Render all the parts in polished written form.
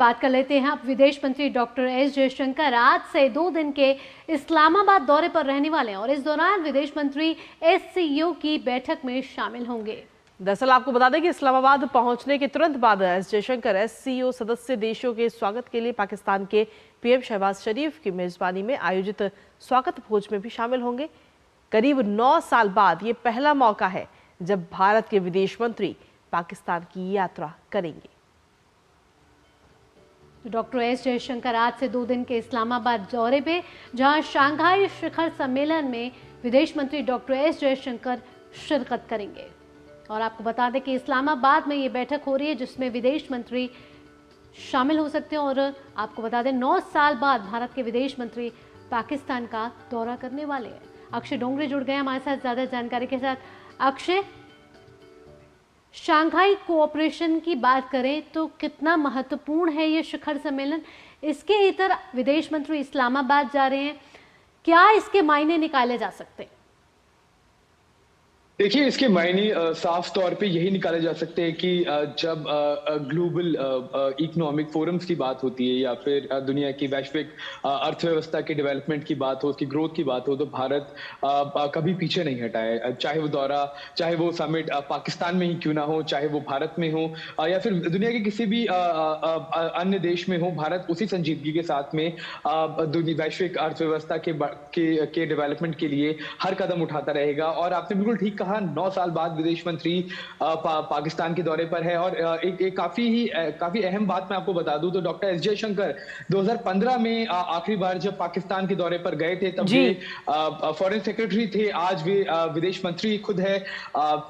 बात कर लेते हैं अब विदेश मंत्री डॉक्टर एस जयशंकर आज से 2 दिन के इस्लामाबाद दौरे पर रहने वाले हैं और इस दौरान विदेश मंत्री एससीओ की बैठक में शामिल होंगे। दरअसल आपको बता दें कि इस्लामाबाद पहुंचने के तुरंत बाद एस जयशंकर एससीओ सदस्य देशों के स्वागत के लिए पाकिस्तान के पीएम शहबाज शरीफ की मेजबानी में आयोजित स्वागत भोज में भी शामिल होंगे। करीब 9 साल बाद ये पहला मौका है जब भारत के विदेश मंत्री पाकिस्तान की यात्रा करेंगे। डॉक्टर एस जयशंकर आज से 2 दिन के इस्लामाबाद दौरे पे, जहां शंघाई शिखर सम्मेलन में विदेश मंत्री डॉक्टर एस जयशंकर शिरकत करेंगे। और आपको बता दें कि इस्लामाबाद में ये बैठक हो रही है जिसमें विदेश मंत्री शामिल हो सकते हैं। और आपको बता दें 9 साल बाद भारत के विदेश मंत्री पाकिस्तान का दौरा करने वाले हैं। अक्षय डोंगरे जुड़ गए हमारे साथ ज्यादा जानकारी के साथ। अक्षय, शंघाई कोऑपरेशन की बात करें तो कितना महत्वपूर्ण है ये शिखर सम्मेलन? इसके इतर विदेश मंत्री इस्लामाबाद जा रहे हैं, क्या इसके मायने निकाले जा सकते हैं? देखिए, इसके मायने साफ तौर पे यही निकाले जा सकते हैं कि जब ग्लोबल इकोनॉमिक फोरम्स की बात होती है या फिर दुनिया की वैश्विक अर्थव्यवस्था के डेवलपमेंट की बात हो, उसकी ग्रोथ की बात हो, तो भारत कभी पीछे नहीं हटा है। चाहे वो दौरा, चाहे वो समिट पाकिस्तान में ही क्यों ना हो, चाहे वो भारत में हो या फिर दुनिया के किसी भी अन्य देश में हो, भारत उसी संजीदगी के साथ में वैश्विक अर्थव्यवस्था के डेवलपमेंट के लिए हर कदम उठाता रहेगा। और आपने बिल्कुल ठीक कहा, 9 साल बाद विदेश मंत्री पाकिस्तान के दौरे पर है। और एक काफी अहम बात मैं आपको बता दूं तो डॉक्टर एस जयशंकर 2015 में आखिरी बार जब पाकिस्तान के दौरे पर गए थे तब वे फॉरेन सेक्रेटरी थे, आज वे विदेश मंत्री खुद है।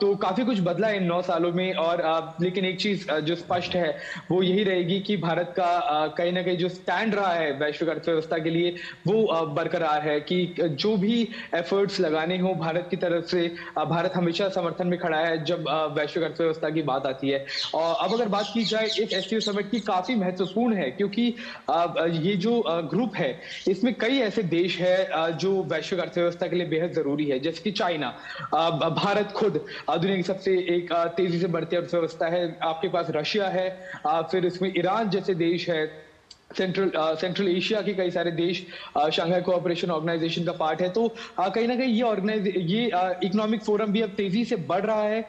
तो काफी कुछ बदला है इन 9 सालों में। और लेकिन एक चीज जो स्पष्ट है वो यही रहेगी कि भारत का कहीं ना कहीं जो स्टैंड रहा है वैश्विक अर्थव्यवस्था के लिए वो बरकरार है कि जो भी एफर्ट्स लगाने हो भारत की तरफ से, भारत हमेशा समर्थन में खड़ा है जब वैश्विक अर्थव्यवस्था की बात आती है। और अब अगर बात की जाए इस एससीओ समिट की, काफी महत्वपूर्ण है क्योंकि ये जो ग्रुप है इसमें कई ऐसे देश है जो वैश्विक अर्थव्यवस्था के लिए बेहद जरूरी है, जैसे कि चाइना, भारत खुद दुनिया की सबसे एक तेजी से बढ़ती अर्थव्यवस्था है, आपके पास रशिया है, फिर इसमें ईरान जैसे देश है, सेंट्रल एशिया के कई सारे देश शंघाई कोऑपरेशन ऑर्गेनाइजेशन का पार्ट है। तो कहीं ना कहीं ये इकोनॉमिक फोरम भी अब तेजी से बढ़ रहा है,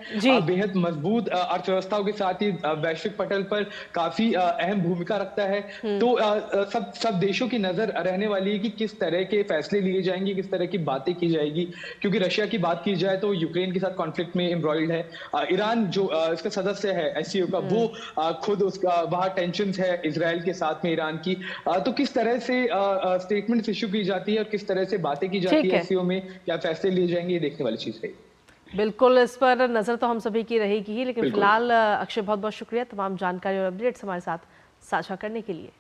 बेहद मजबूत अर्थव्यवस्थाओं के साथ ही वैश्विक पटल पर काफी अहम भूमिका रखता है। तो सब देशों की नजर रहने वाली है कि किस तरह के फैसले लिए जाएंगे, किस तरह की बातें की जाएगी। क्योंकि रशिया की बात की जाए तो यूक्रेन के साथ कॉन्फ्लिक्ट में एम्ब्रॉयड है, ईरान जो इसका सदस्य है एससीओ का, वो खुद उसका वहां टेंशन है इजराइल के साथ में, ईरान की। तो किस तरह से स्टेटमेंट्स इश्यू की जाती है और किस तरह से बातें की जाती है एससीओ में, क्या फैसले लिए जाएंगे, ये देखने वाली चीज है। बिल्कुल, इस पर नजर तो हम सभी की रहेगी, लेकिन फिलहाल अक्षय बहुत बहुत शुक्रिया तमाम जानकारी और अपडेट्स हमारे साथ साझा करने के लिए।